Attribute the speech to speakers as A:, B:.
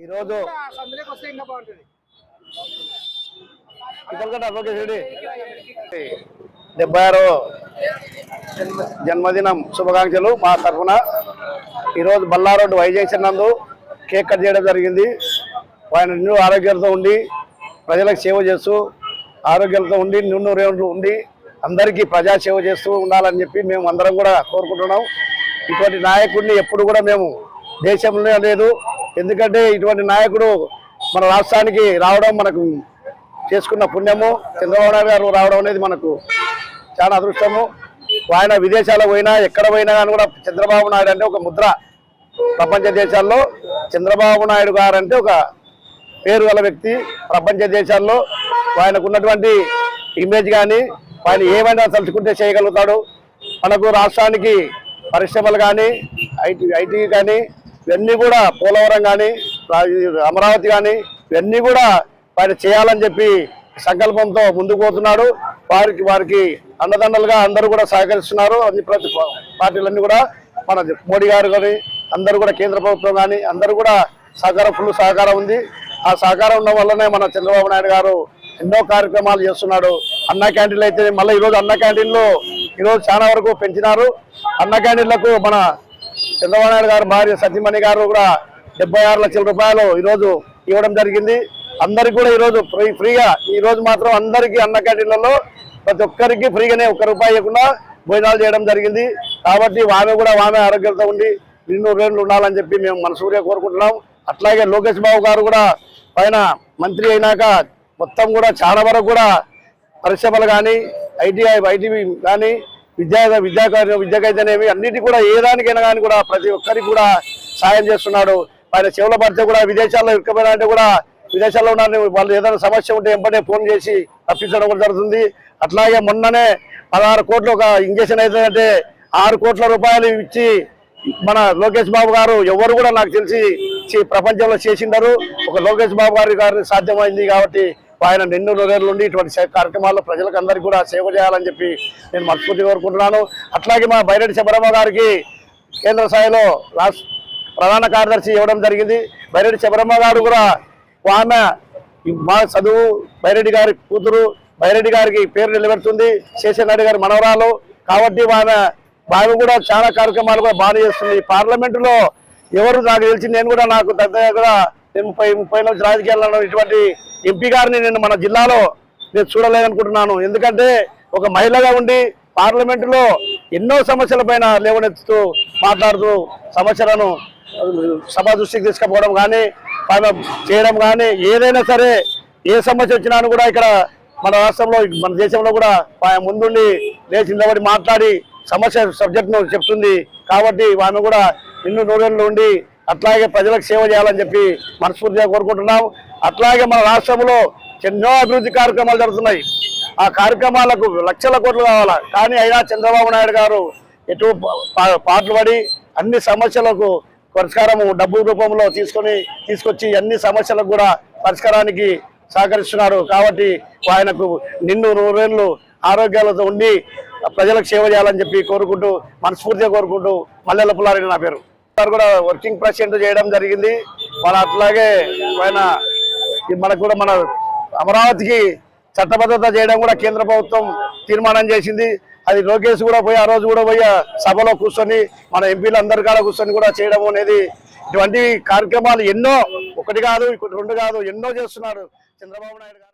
A: ఈరోజు జన్మదినం శుభాకాంక్షలు మా తరఫున ఈరోజు బల్లా రోడ్డు వైజంక్షన్ నందు కేక్ కట్ చేయడం జరిగింది. ఆయన నిన్ను ఆరోగ్యాలతో ఉండి ప్రజలకు సేవ చేస్తూ ఆరోగ్యాలతో ఉండి నిన్ను ఉండి అందరికీ ప్రజా సేవ చేస్తూ ఉండాలని చెప్పి మేము అందరం కూడా కోరుకుంటున్నాం. ఇటువంటి నాయకుడిని ఎప్పుడు కూడా మేము దేశంలో లేదు. ఎందుకంటే ఇటువంటి నాయకుడు మన రాష్ట్రానికి రావడం మనకు చేసుకున్న పుణ్యము. చంద్రబాబు నాయుడు గారు రావడం అనేది మనకు చాలా అదృష్టము. ఆయన విదేశాలకు పోయినా ఎక్కడ పోయినా కానీ కూడా చంద్రబాబు నాయుడు అంటే ఒక ముద్ర. ప్రపంచ దేశాల్లో చంద్రబాబు నాయుడు గారు అంటే ఒక పేరు గల వ్యక్తి. ప్రపంచ దేశాల్లో ఆయనకు ఉన్నటువంటి ఇమేజ్ కానీ ఆయన ఏమైనా తలుచుకుంటే చేయగలుగుతాడు. మనకు రాష్ట్రానికి పరిశ్రమలు కానీ ఐటీ కానీ ఇవన్నీ కూడా పోలవరం కానీ అమరావతి కానీ ఇవన్నీ కూడా ఆయన చేయాలని చెప్పి సంకల్పంతో ముందుకు పోతున్నాడు. వారికి అండదండలుగా అందరూ కూడా సహకరిస్తున్నారు. అన్ని ప్రతి పార్టీలన్నీ కూడా మన మోడీ గారు కానీ అందరూ కూడా కేంద్ర ప్రభుత్వం కానీ అందరూ కూడా ఫుల్ సహకారం ఉంది. ఆ సహకారం ఉండడం వల్లనే మన చంద్రబాబు నాయుడు గారు ఎన్నో కార్యక్రమాలు చేస్తున్నాడు. అన్న క్యాంటీన్లు అయితే మళ్ళీ ఈరోజు అన్న క్యాంటీన్లు ఈరోజు చాలా వరకు పెంచినారు. అన్న క్యాంటీన్లకు మన చంద్రబాబు నాయుడు గారు భార్య సతీమణి గారు కూడా 76 లక్షల రూపాయలు ఈరోజు ఇవ్వడం జరిగింది. అందరికి కూడా ఈరోజు ఫ్రీగా ఈరోజు మాత్రం అందరికీ అన్న క్యాంటీన్లలో ప్రతి ఒక్కరికి ఫ్రీగానే ₹1 ఇవ్వకుండా భోజనాలు చేయడం జరిగింది. కాబట్టి ఆమె కూడా ఆరోగ్యంతో ఉండి నిన్ను ఉండాలని చెప్పి మేము మనస్ఫూర్తిగా కోరుకుంటున్నాం. అట్లాగే లోకేష్ బాబు గారు కూడా పైన మంత్రి అయినాక మొత్తం కూడా చాలా వరకు కూడా పరిశ్రమలు కానీ ఐటీ కానీ విద్యాకైతేనేవి అన్నిటి కూడా ఏ దానికైనా కానీ కూడా ప్రతి ఒక్కరికి కూడా సాయం చేస్తున్నాడు. ఆయన చెవుల పడితే కూడా విదేశాల్లో ఇరుక్కుపోయినా అంటే కూడా విదేశాల్లో ఉన్న వాళ్ళు ఏదైనా సమస్య ఉంటే వెంటనే ఫోన్ చేసి తప్పించడం కూడా జరుగుతుంది. అట్లాగే మొన్ననే 16 కోట్లు ఒక ఇంజక్షన్ అవుతుందంటే 6 కోట్ల రూపాయలు ఇచ్చి మన లోకేష్ బాబు గారు ఎవరు కూడా నాకు తెలిసి ప్రపంచంలో చేసిండారు. ఒక లోకేష్ బాబు గారికి సాధ్యమైంది. కాబట్టి ఆయన నిన్ను నుండి ఇటువంటి కార్యక్రమాల్లో ప్రజలకు అందరికీ కూడా సేవ చేయాలని చెప్పి నేను మనస్ఫూర్తిగా కోరుకుంటున్నాను. అట్లాగే మా బైరెడ్డి శబరమ్మ గారికి కేంద్ర స్థాయిలో ప్రధాన కార్యదర్శి ఇవ్వడం జరిగింది. బైరెడ్డి శబరమ్మ గారు కూడా ఆమె మా చదువు బైరెడ్డి గారి కూతురు బైరెడ్డి గారికి పేరు నిలబెడుతుంది. శేషనాయుడు గారి మనవరాలు. కాబట్టి ఆమె కూడా చాలా కార్యక్రమాలు కూడా బాగా చేస్తుంది. పార్లమెంటులో ఎవరు నాకు తెలిసి నేను కూడా నాకు దగ్గర 30 నుంచి రాజకీయాల్లో ఇటువంటి ఎంపీ గారిని నేను మన జిల్లాలో నేను చూడలేదనుకుంటున్నాను. ఎందుకంటే ఒక మహిళగా ఉండి పార్లమెంటులో ఎన్నో సమస్యల పైన లేవనెత్తుతూ మాట్లాడుతూ సమస్యలను సభ దృష్టికి తీసుకుపోవడం కానీ చేయడం కానీ ఏదైనా సరే ఏ సమస్య వచ్చినా కూడా ఇక్కడ మన రాష్ట్రంలో మన దేశంలో కూడా ముందుండి లేచి నిలబడి మాట్లాడి సమస్య సబ్జెక్ట్ను చెప్తుంది. కాబట్టి ఆమె కూడా నిన్ను నూరేళ్ళు ఉండి అట్లాగే ప్రజలకు సేవ చేయాలని చెప్పి మనస్ఫూర్తిగా కోరుకుంటున్నాం. అట్లాగే మన రాష్ట్రంలో ఎన్నో అభివృద్ధి కార్యక్రమాలు జరుగుతున్నాయి. ఆ కార్యక్రమాలకు లక్షల కోట్లు కావాలా. కానీ అయినా చంద్రబాబు నాయుడు గారు ఎటు పాటలు పడి అన్ని సమస్యలకు పరిష్కారము డబ్బు రూపంలో తీసుకొచ్చి అన్ని సమస్యలకు కూడా పరిష్కారానికి సహకరిస్తున్నారు. కాబట్టి ఆయనకు నిన్ను నూరేళ్ళు ఆరోగ్యాలతో ఉండి ప్రజలకు సేవ చేయాలని చెప్పి కోరుకుంటూ మనస్ఫూర్తిగా కోరుకుంటూ మల్లెల పుల్లారెడ్డి నా పేరు కూడా వర్కింగ్ ప్రెసిడెంట్ చేయడం జరిగింది. మన అట్లాగే ఆయన మనకు కూడా మన అమరావతికి చట్టబద్ధత చేయడం కూడా కేంద్ర ప్రభుత్వం తీర్మానం చేసింది. అది లోకేష్ కూడా పోయి ఆ రోజు కూడా పోయి సభలో కూర్చొని మన ఎంపీలు అందరి కాడ కూర్చొని కూడా చేయడం అనేది ఇటువంటి కార్యక్రమాలు ఎన్నో 1 కాదు 2 కాదు ఎన్నో చేస్తున్నారు చంద్రబాబు నాయుడు గారు.